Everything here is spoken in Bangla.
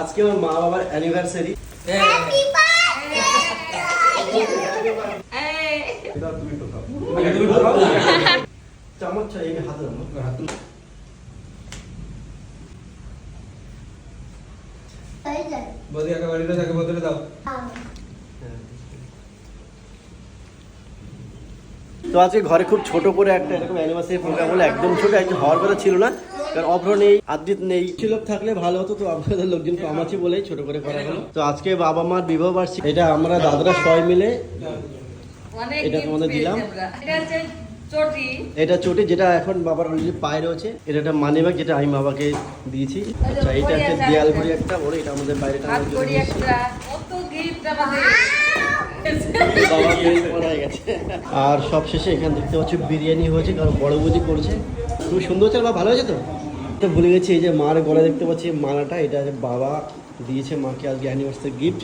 আজকে আমার মা বাবার অ্যানিভার্সারি। চামচ চাই হাতে তো আজকে ঘরে খুব ছোট করে একটা এরকম অ্যানিভার্সারি প্রোগ্রাম হলো, একদম ছোট, একদম হওয়ার কথা ছিল না, কারণ অভ্র নেই, আদ্রিত নেই, কিছু লোক থাকলে ভালো হতো, তো আপনাদের লোকজন কম আছে বলেই ছোট করে করা হলো। তো আজকে বাবা মার বিবাহ বার্ষিকী, এটা আমরা দাদারা সবাই মিলে এটা তোমাদের দিলাম। এটা চটি, যেটা এখন বাবার অলরেডি পায়ে রয়েছে। এটা একটা মানি ব্যাগ, যেটা আমি বাবাকে দিয়েছি। আচ্ছা, এটা একটা দেয়াল ঘড়ি একটা বড়, এটা আমাদের বাইরে টাঙানোর জন্য দিয়েছি। আর সব শেষে এখানে দেখতে পাচ্ছি বিরিয়ানি হয়েছে, কারণ বড় বুঝি করছে। খুব সুন্দর হচ্ছে, বা ভালো হয়েছে। তো ভুলে গেছি, এই যে মার গলায় দেখতে পাচ্ছি মালাটা, এটা বাবা দিয়েছে মাকে আজকে অ্যানিভার্সারি গিফট।